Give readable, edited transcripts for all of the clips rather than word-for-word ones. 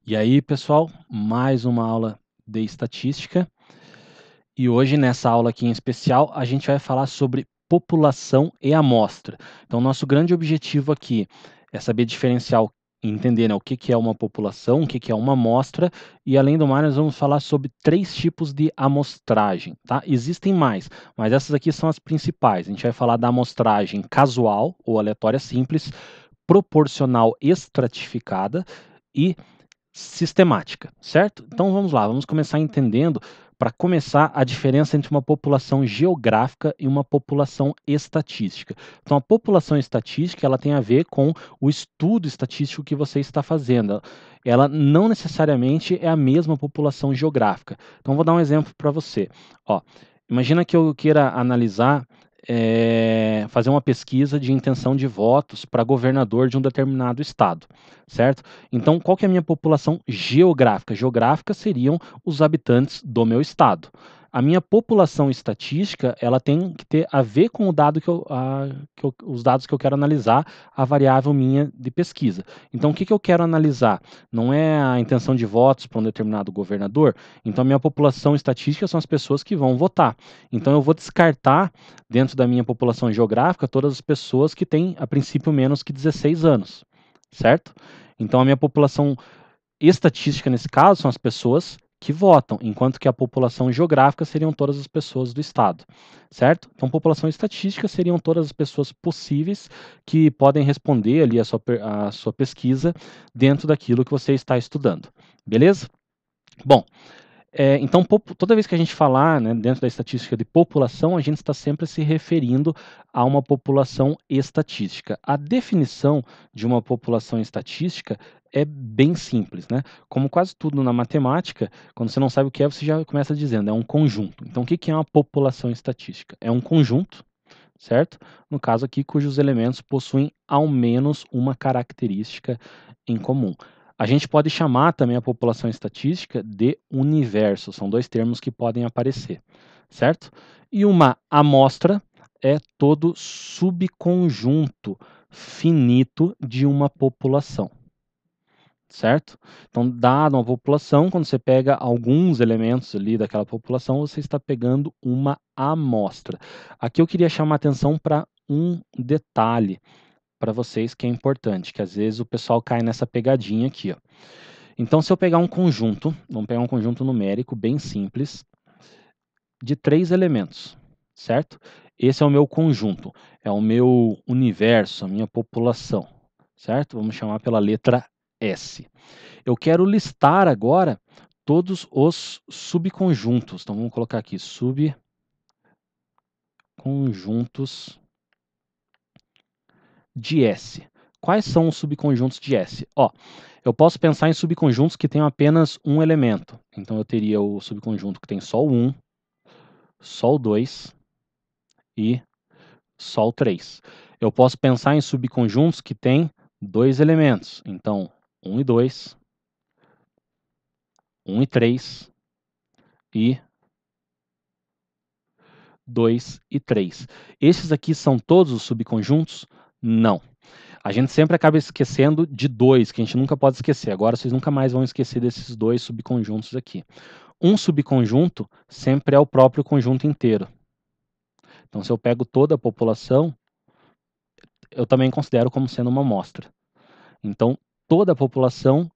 E aí, pessoal, mais uma aula de estatística. E hoje, nessa aula aqui em especial, a gente vai falar sobre população e amostra. Então, nosso grande objetivo aqui é saber diferenciar e entender, né, o que que é uma população, o que que é uma amostra, e além do mais, nós vamos falar sobre 3 tipos de amostragem, tá? Existem mais, mas essas aqui são as principais. A gente vai falar da amostragem casual ou aleatória simples, proporcional estratificada e sistemática, certo? Então vamos lá, vamos começar entendendo, para começar, a diferença entre uma população geográfica e uma população estatística. Então a população estatística, ela tem a ver com o estudo estatístico que você está fazendo. Ela não necessariamente é a mesma população geográfica. Então vou dar um exemplo para você. Ó, imagina que eu queira analisar, fazer uma pesquisa de intenção de votos para governador de um determinado estado, certo? Então, qual que é a minha população geográfica? Geográfica seriam os habitantes do meu estado. A minha população estatística, ela tem que ter a ver com o dado os dados que eu quero analisar, a variável minha de pesquisa. Então, o que que eu quero analisar? Não é a intenção de votos para um determinado governador. Então, a minha população estatística são as pessoas que vão votar. Então, eu vou descartar, dentro da minha população geográfica, todas as pessoas que têm, a princípio, menos que 16 anos, certo? Então, a minha população estatística, nesse caso, são as pessoas que votam, enquanto que a população geográfica seriam todas as pessoas do estado, certo? Então, população estatística seriam todas as pessoas possíveis que podem responder ali a sua pesquisa dentro daquilo que você está estudando, beleza? Bom, então, toda vez que a gente falar, né, dentro da estatística de população, a gente está sempre se referindo a uma população estatística. A definição de uma população estatística é bem simples, né? Como quase tudo na matemática, quando você não sabe o que é, você já começa dizendo, é um conjunto. Então, o que que é uma população estatística? É um conjunto, certo? No caso aqui, cujos elementos possuem ao menos uma característica em comum. A gente pode chamar também a população estatística de universo, são dois termos que podem aparecer, certo? E uma amostra é todo subconjunto finito de uma população, certo? Então, dada uma população, quando você pega alguns elementos ali daquela população, você está pegando uma amostra. Aqui eu queria chamar a atenção para um detalhe para vocês que é importante, que às vezes o pessoal cai nessa pegadinha aqui, ó. Então, se eu pegar um conjunto, vamos pegar um conjunto numérico bem simples, de 3 elementos, certo? Esse é o meu conjunto, é o meu universo, a minha população, certo? Vamos chamar pela letra S. Eu quero listar agora todos os subconjuntos. Então, vamos colocar aqui, subconjuntos de S. Quais são os subconjuntos de S? Ó, eu posso pensar em subconjuntos que tenham apenas um elemento. Então, eu teria o subconjunto que tem só o 1, só o 2 e só o 3. Eu posso pensar em subconjuntos que têm 2 elementos. Então, 1 e 2, 1 e 3 e 2 e 3. Esses aqui são todos os subconjuntos? Não. A gente sempre acaba esquecendo de 2, que a gente nunca pode esquecer. Agora vocês nunca mais vão esquecer desses 2 subconjuntos aqui. Um subconjunto sempre é o próprio conjunto inteiro. Então, se eu pego toda a população, eu também considero como sendo uma amostra. Então, toda a população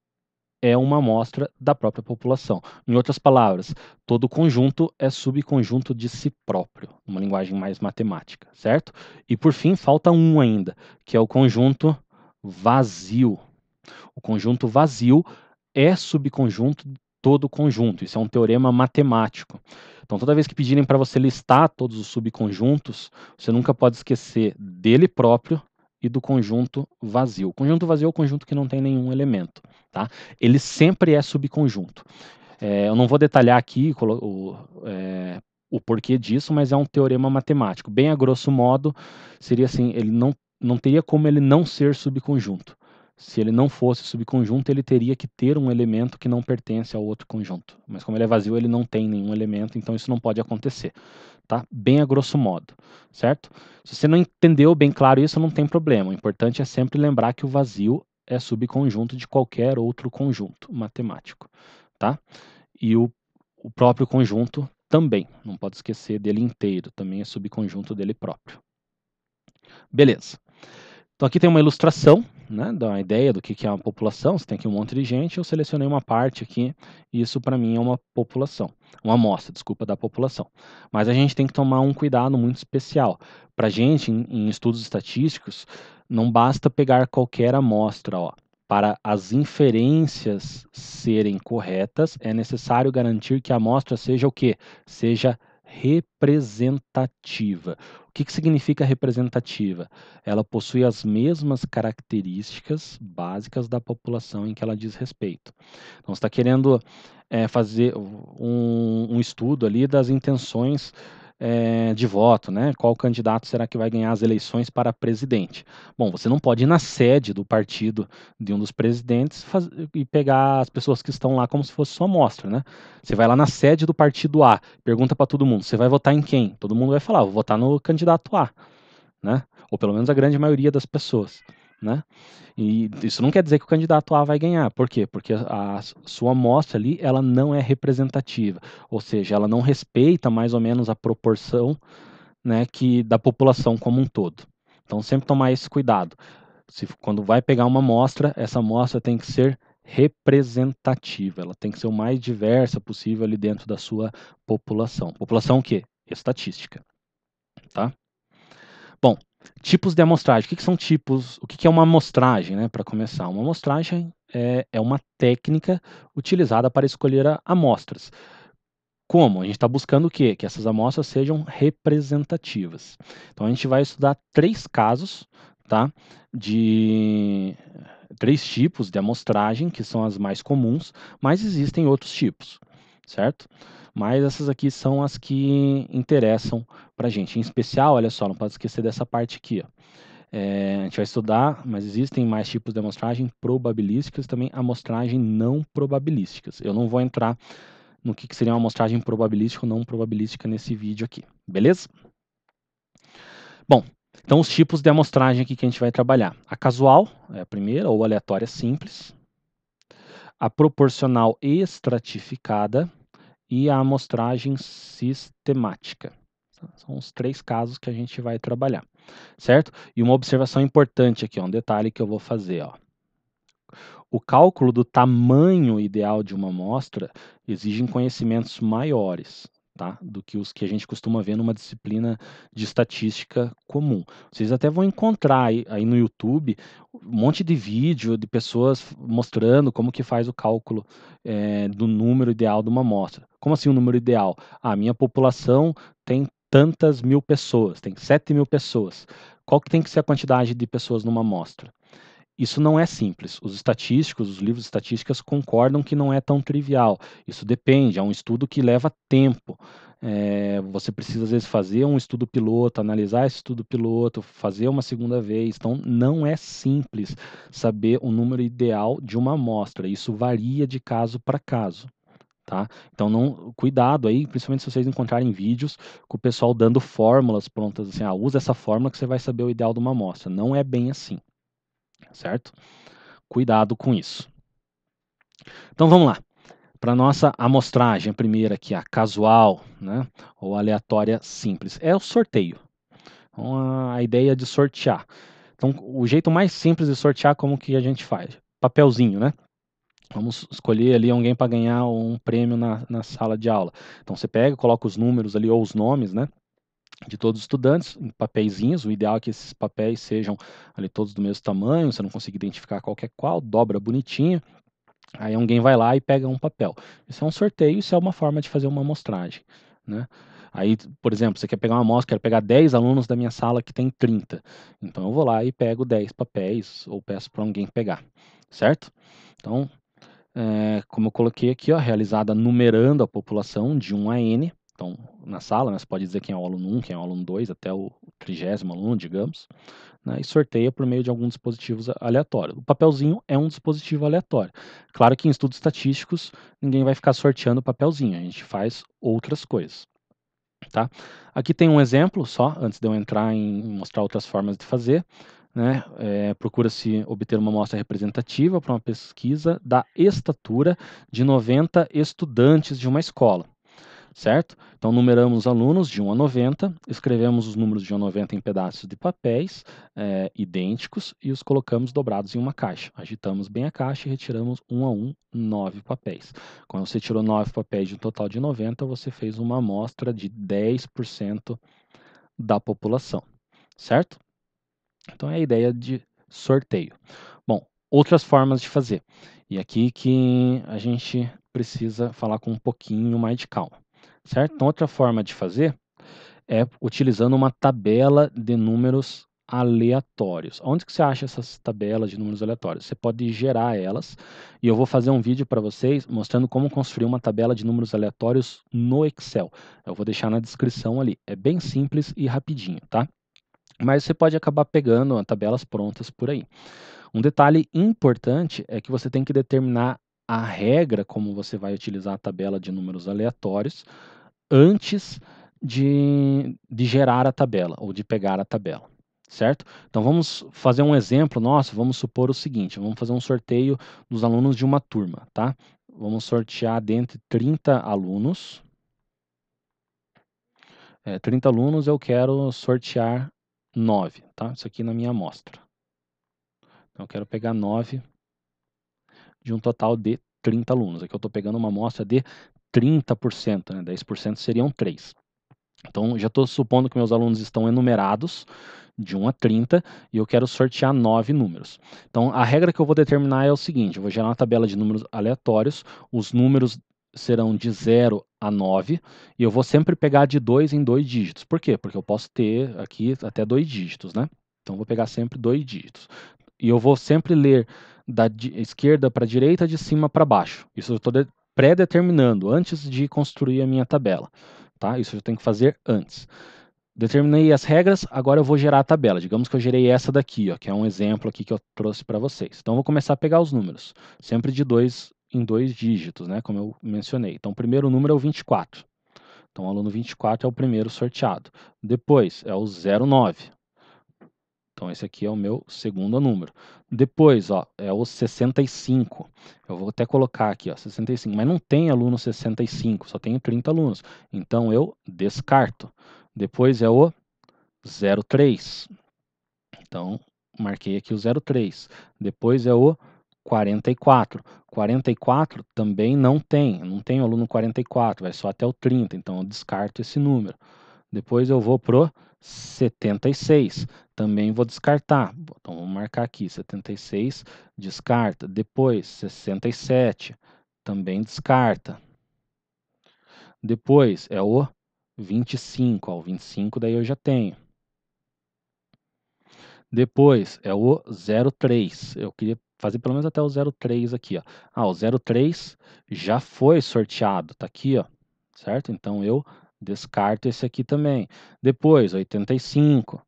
é uma amostra da própria população. Em outras palavras, todo conjunto é subconjunto de si próprio, uma linguagem mais matemática, certo? E por fim, falta um ainda, que é o conjunto vazio. O conjunto vazio é subconjunto de todo conjunto. Isso é um teorema matemático. Então, toda vez que pedirem para você listar todos os subconjuntos, você nunca pode esquecer dele próprio e do conjunto vazio. O conjunto vazio é o conjunto que não tem nenhum elemento, tá? Ele sempre é subconjunto. Eu não vou detalhar aqui o porquê disso, mas é um teorema matemático. Bem a grosso modo, seria assim, ele não teria como ele não ser subconjunto. Se ele não fosse subconjunto, ele teria que ter um elemento que não pertence ao outro conjunto. Mas como ele é vazio, ele não tem nenhum elemento, então isso não pode acontecer, tá? Bem a grosso modo, certo? Se você não entendeu bem claro isso, não tem problema. O importante é sempre lembrar que o vazio é subconjunto de qualquer outro conjunto matemático, tá? E o próprio conjunto também, não pode esquecer dele inteiro, também é subconjunto dele próprio. Beleza. Então aqui tem uma ilustração, né, da ideia do que é uma população. Você tem aqui um monte de gente, eu selecionei uma parte aqui, e isso para mim é uma população, uma amostra, desculpa, da população. Mas a gente tem que tomar um cuidado muito especial. Para a gente, em estudos estatísticos, não basta pegar qualquer amostra, ó. Para as inferências serem corretas, é necessário garantir que a amostra seja o quê? Seja representativa. O que significa representativa? Ela possui as mesmas características básicas da população em que ela diz respeito. Então, você está querendo fazer um estudo ali das intenções de voto, né? Qual candidato será que vai ganhar as eleições para presidente? Bom, você não pode ir na sede do partido de um dos presidentes e pegar as pessoas que estão lá como se fosse sua amostra, né? Você vai lá na sede do partido A, pergunta para todo mundo, você vai votar em quem? Todo mundo vai falar, vou votar no candidato A, né? Ou pelo menos a grande maioria das pessoas, né? E isso não quer dizer que o candidato A vai ganhar. Por quê? Porque a sua amostra ali, ela não é representativa, ou seja, ela não respeita mais ou menos a proporção, né, da população como um todo. Então, sempre tomar esse cuidado. Quando vai pegar uma amostra, essa amostra tem que ser representativa, ela tem que ser o mais diversa possível ali dentro da sua população. População o quê? Estatística, tá? Bom, tipos de amostragem. O que são tipos? O que é uma amostragem, né? Para começar, uma amostragem é uma técnica utilizada para escolher amostras. Como? A gente está buscando o quê? Que essas amostras sejam representativas. Então a gente vai estudar 3 casos, tá? De 3 tipos de amostragem, que são as mais comuns, mas existem outros tipos, certo? Mas essas aqui são as que interessam para a gente. Em especial, olha só, não pode esquecer dessa parte aqui, ó. A gente vai estudar, mas existem mais tipos de amostragem probabilísticas e também amostragem não probabilísticas. Eu não vou entrar no que seria uma amostragem probabilística ou não probabilística nesse vídeo aqui, beleza? Bom, então os tipos de amostragem aqui que a gente vai trabalhar. A casual é a primeira, ou aleatória simples. A proporcional estratificada e a amostragem sistemática. São os 3 casos que a gente vai trabalhar, certo? E uma observação importante aqui, ó, um detalhe que eu vou fazer, ó. O cálculo do tamanho ideal de uma amostra exige conhecimentos maiores, tá, do que os que a gente costuma ver numa disciplina de estatística comum. Vocês até vão encontrar aí no YouTube um monte de vídeo de pessoas mostrando como que faz o cálculo do número ideal de uma amostra. Como assim o número ideal? A minha população tem tantas mil pessoas, tem 7.000 pessoas. Qual que tem que ser a quantidade de pessoas numa amostra? Isso não é simples. Os estatísticos, os livros de estatísticas concordam que não é tão trivial. Isso depende, é um estudo que leva tempo. Você precisa, às vezes, fazer um estudo piloto, analisar esse estudo piloto, fazer uma segunda vez. Então, não é simples saber o número ideal de uma amostra. Isso varia de caso para caso. Tá? Então, cuidado aí, principalmente se vocês encontrarem vídeos com o pessoal dando fórmulas prontas, assim, usa essa fórmula que você vai saber o ideal de uma amostra. Não é bem assim, certo? Cuidado com isso. Então vamos lá. Para nossa amostragem, a primeira aqui, a casual, né, ou aleatória simples, é o sorteio. Então, a ideia de sortear. Então, o jeito mais simples de sortear, como que a gente faz? Papelzinho, né? Vamos escolher ali alguém para ganhar um prêmio na sala de aula. Então, você pega, coloca os números ali, ou os nomes, né, de todos os estudantes, em papeizinhos. O ideal é que esses papéis sejam ali todos do mesmo tamanho, você não consiga identificar qualquer qual, dobra bonitinho. Aí alguém vai lá e pega um papel. Isso é um sorteio, isso é uma forma de fazer uma amostragem, né? Aí, por exemplo, você quer pegar uma amostra, quero pegar 10 alunos da minha sala que tem 30. Então eu vou lá e pego 10 papéis ou peço para alguém pegar, certo? Então, como eu coloquei aqui, ó, realizada numerando a população de 1 a n. Então, na sala, né, você pode dizer quem é o aluno 1, quem é o aluno 2, até o 30º aluno, digamos, né, e sorteia por meio de algum dispositivo aleatório. O papelzinho é um dispositivo aleatório. Claro que em estudos estatísticos ninguém vai ficar sorteando papelzinho, a gente faz outras coisas. Tá? Aqui tem um exemplo só, antes de eu entrar em mostrar outras formas de fazer. né, procura-se obter uma amostra representativa para uma pesquisa da estatura de 90 estudantes de uma escola, certo? Então, numeramos os alunos de 1 a 90, escrevemos os números de 1 a 90 em pedaços de papéis idênticos e os colocamos dobrados em uma caixa. Agitamos bem a caixa e retiramos um a um 9 papéis. Quando você tirou 9 papéis de um total de 90, você fez uma amostra de 10% da população, certo? Então, é a ideia de sorteio. Bom, outras formas de fazer. E aqui que a gente precisa falar com um pouquinho mais de calma, certo? Então, outra forma de fazer é utilizando uma tabela de números aleatórios. Onde que você acha essas tabelas de números aleatórios? Você pode gerar elas e eu vou fazer um vídeo para vocês mostrando como construir uma tabela de números aleatórios no Excel. Eu vou deixar na descrição ali. É bem simples e rapidinho, tá? Mas você pode acabar pegando tabelas prontas por aí. Um detalhe importante é que você tem que determinar a regra como você vai utilizar a tabela de números aleatórios antes de gerar a tabela ou de pegar a tabela, certo? Então vamos fazer um exemplo nosso, vamos supor o seguinte, vamos fazer um sorteio dos alunos de uma turma, tá? Vamos sortear dentre 30 alunos. 30 alunos eu quero sortear 9, tá? Isso aqui na minha amostra. Então eu quero pegar 9 de um total de 30 alunos. Aqui eu estou pegando uma amostra de 30%, né? 10% seriam 3. Então, já estou supondo que meus alunos estão enumerados de 1 a 30 e eu quero sortear 9 números. Então, a regra que eu vou determinar é o seguinte, eu vou gerar uma tabela de números aleatórios, os números serão de 0 a 9 e eu vou sempre pegar de 2 em 2 dígitos. Por quê? Porque eu posso ter aqui até 2 dígitos, né? Então, eu vou pegar sempre 2 dígitos. E eu vou sempre ler da esquerda para a direita, de cima para baixo. Isso eu estou pré-determinando antes de construir a minha tabela. Tá? Isso eu tenho que fazer antes. Determinei as regras, agora eu vou gerar a tabela. Digamos que eu gerei essa daqui, ó, que é um exemplo aqui que eu trouxe para vocês. Então, eu vou começar a pegar os números, sempre de 2 em 2 dígitos, né, como eu mencionei. Então, o primeiro número é o 24. Então, o aluno 24 é o primeiro sorteado. Depois, é o 09. Então, esse aqui é o meu segundo número. Depois, ó, é o 65. Eu vou até colocar aqui, ó, 65. Mas não tem aluno 65, só tenho 30 alunos. Então, eu descarto. Depois é o 03. Então, marquei aqui o 03. Depois é o 44. 44 também não tem aluno 44, vai só até o 30. Então, eu descarto esse número. Depois eu vou pro 76. Também vou descartar. Então, vamos marcar aqui, 76, descarta. Depois, 67, também descarta. Depois é o 25. Ó, o 25 daí eu já tenho. Depois é o 03. Eu queria fazer pelo menos até o 03 aqui, ó. Ah, o 03 já foi sorteado, tá aqui, ó. Certo? Então eu descarto esse aqui também. Depois, 85.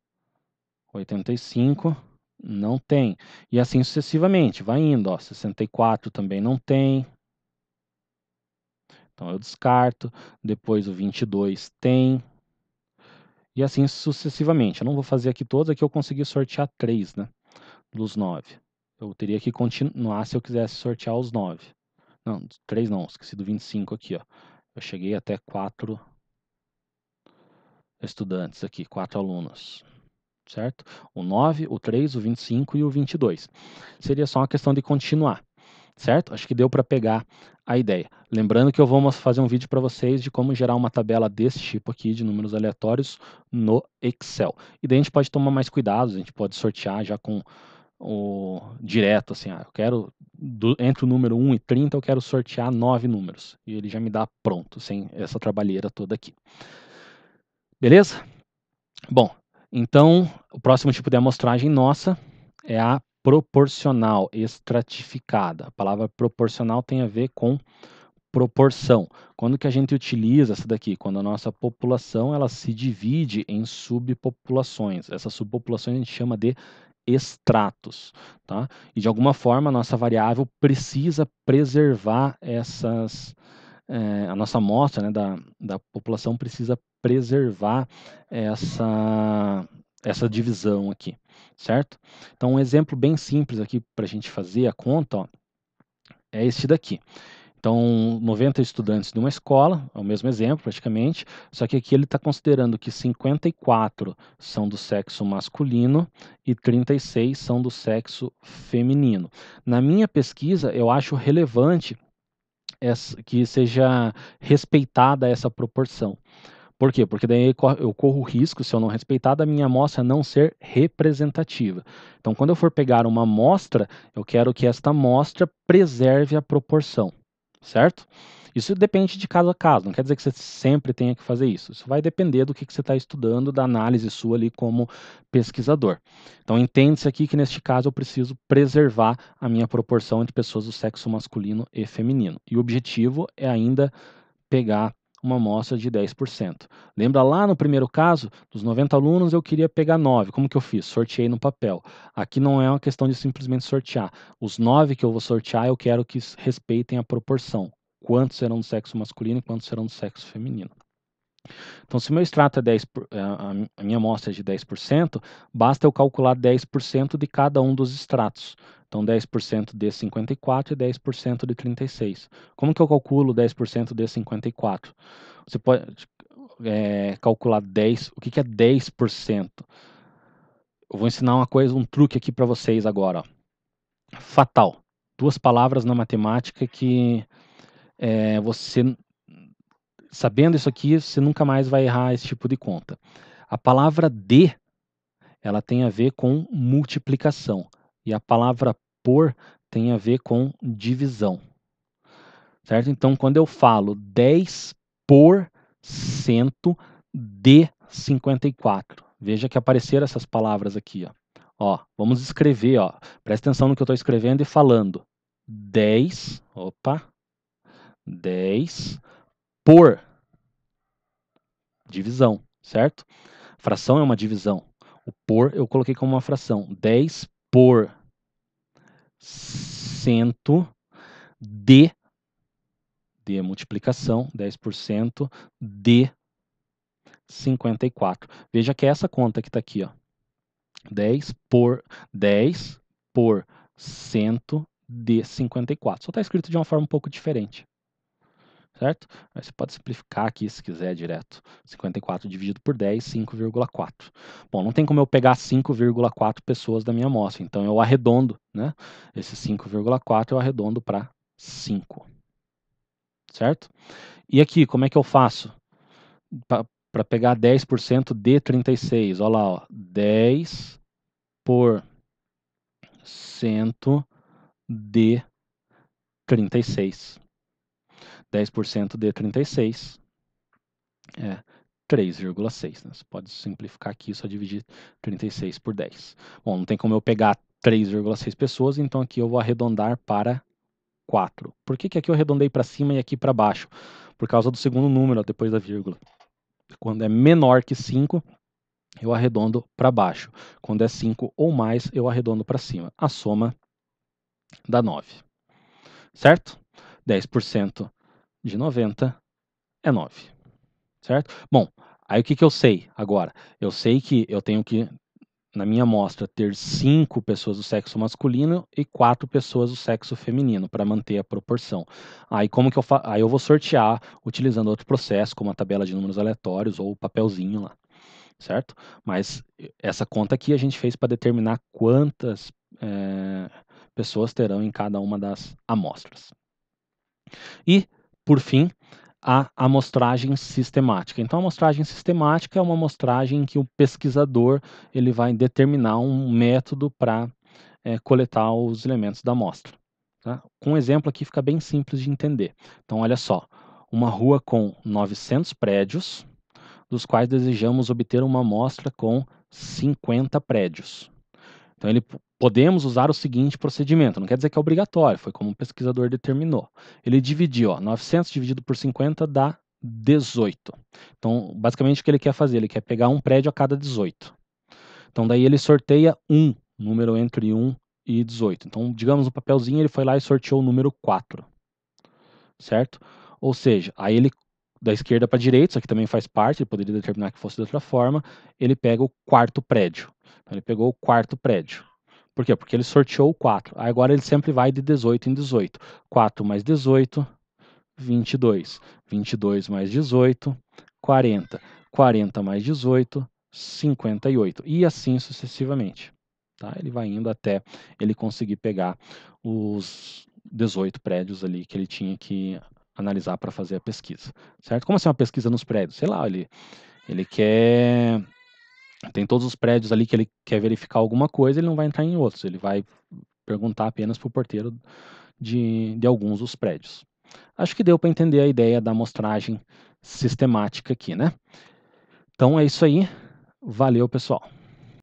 85 não tem. E assim sucessivamente, vai indo, ó. 64 também não tem. Então eu descarto. Depois o 22 tem. E assim sucessivamente. Eu não vou fazer aqui todos, aqui eu consegui sortear 3, né? Dos 9. Eu teria que continuar se eu quisesse sortear os 9. Não, 3 não, esqueci do 25 aqui, ó. Eu cheguei até 4 estudantes aqui, 4 alunos, certo? O 9, o 3, o 25 e o 22. Seria só uma questão de continuar, certo? Acho que deu para pegar a ideia. Lembrando que eu vou fazer um vídeo para vocês de como gerar uma tabela desse tipo aqui, de números aleatórios, no Excel. E daí a gente pode tomar mais cuidado, a gente pode sortear já com o direto, assim, eu quero, entre o número 1 e 30, eu quero sortear 9 números. E ele já me dá pronto, sem essa trabalheira toda aqui. Beleza? Bom, então, o próximo tipo de amostragem nossa é a proporcional estratificada. A palavra proporcional tem a ver com proporção. Quando que a gente utiliza essa daqui? Quando a nossa população ela se divide em subpopulações. Essas subpopulações a gente chama de estratos, tá? E de alguma forma a nossa variável precisa preservar a nossa amostra, né, da população precisa preservar essa divisão aqui. certo? Então, um exemplo bem simples aqui para a gente fazer a conta, ó, é este daqui. Então, 90 estudantes de uma escola, é o mesmo exemplo praticamente, só que aqui ele está considerando que 54 são do sexo masculino e 36 são do sexo feminino. Na minha pesquisa, eu acho relevante que seja respeitada essa proporção. Por quê? Porque daí eu corro o risco, se eu não respeitar, da minha amostra não ser representativa. Então, quando eu for pegar uma amostra, eu quero que esta amostra preserve a proporção, certo? Isso depende de caso a caso, não quer dizer que você sempre tenha que fazer isso. Isso vai depender do que você está estudando, da análise sua ali como pesquisador. Então, entende-se aqui que neste caso eu preciso preservar a minha proporção entre pessoas do sexo masculino e feminino. E o objetivo é ainda pegar uma amostra de 10%. Lembra lá no primeiro caso, dos 90 alunos eu queria pegar 9. Como que eu fiz? Sorteei no papel. Aqui não é uma questão de simplesmente sortear. Os 9 que eu vou sortear, eu quero que respeitem a proporção. Quantos serão do sexo masculino e quantos serão do sexo feminino. Então, se o meu extrato é 10, a minha amostra é de 10%, basta eu calcular 10% de cada um dos extratos. Então, 10% de 54 e 10% de 36. Como que eu calculo 10% de 54? Você pode calcular 10. O que é 10%? Eu vou ensinar uma coisa, um truque aqui para vocês agora. Ó. Fatal. Duas palavras na matemática que você, sabendo isso aqui, você nunca mais vai errar esse tipo de conta. A palavra de, ela tem a ver com multiplicação. E a palavra por tem a ver com divisão. Certo? Então, quando eu falo 10% de 54, veja que apareceram essas palavras aqui. Ó, vamos escrever, ó. Presta atenção no que eu estou escrevendo e falando. 10 por divisão, certo? Fração é uma divisão. O por eu coloquei como uma fração. 10 por cento de multiplicação, 10% de 54. Veja que é essa conta que está aqui, ó. 10 por cento de 54. Só está escrito de uma forma um pouco diferente. Certo? Mas você pode simplificar aqui se quiser direto. 54 dividido por 10, 5,4. Bom, não tem como eu pegar 5,4 pessoas da minha amostra, então eu arredondo, né? Esse 5,4 eu arredondo para 5. Certo? E aqui, como é que eu faço? Para pegar 10% de 36. Olha lá, ó. 10% de 36. 10% de 36 é 3,6. Né? Você pode simplificar aqui, só dividir 36 por 10. Bom, não tem como eu pegar 3,6 pessoas, então aqui eu vou arredondar para 4. Por que aqui eu arredondei para cima e aqui para baixo? Por causa do segundo número, depois da vírgula. Quando é menor que 5, eu arredondo para baixo. Quando é 5 ou mais, eu arredondo para cima. A soma dá 9. Certo? 10% de 90 é 9. Certo? Bom, aí o que eu sei agora? Eu sei que eu tenho que, na minha amostra, ter 5 pessoas do sexo masculino e 4 pessoas do sexo feminino, para manter a proporção. Aí como que aí eu vou sortear utilizando outro processo, como a tabela de números aleatórios ou o papelzinho lá. Certo? Mas essa conta aqui a gente fez para determinar quantas pessoas terão em cada uma das amostras. E, por fim, a amostragem sistemática. Então, a amostragem sistemática é uma amostragem em que o pesquisador ele vai determinar um método para coletar os elementos da amostra. Tá? Com um exemplo aqui fica bem simples de entender. Então, olha só, uma rua com 900 prédios, dos quais desejamos obter uma amostra com 50 prédios. Então, podemos usar o seguinte procedimento, não quer dizer que é obrigatório, foi como o pesquisador determinou. Ele dividiu, ó, 900 dividido por 50 dá 18. Então, basicamente o que ele quer fazer, ele quer pegar um prédio a cada 18. Então, daí ele sorteia um número entre 1 e 18. Então, digamos no papelzinho, ele foi lá e sorteou o número 4. Certo? Ou seja, aí ele da esquerda para a direita, isso aqui também faz parte, ele poderia determinar que fosse de outra forma, ele pega o quarto prédio. Então, ele pegou o quarto prédio. Por quê? Porque ele sorteou o 4. Agora ele sempre vai de 18 em 18. 4 mais 18, 22. 22 mais 18, 40. 40 mais 18, 58. E assim sucessivamente. Tá? Ele vai indo até ele conseguir pegar os 18 prédios ali que ele tinha que analisar para fazer a pesquisa. Certo? Como assim uma pesquisa nos prédios? Sei lá, ele quer. Tem todos os prédios ali que ele quer verificar alguma coisa, ele não vai entrar em outros, ele vai perguntar apenas para o porteiro de alguns dos prédios. Acho que deu para entender a ideia da amostragem sistemática aqui, né? Então é isso aí. Valeu, pessoal.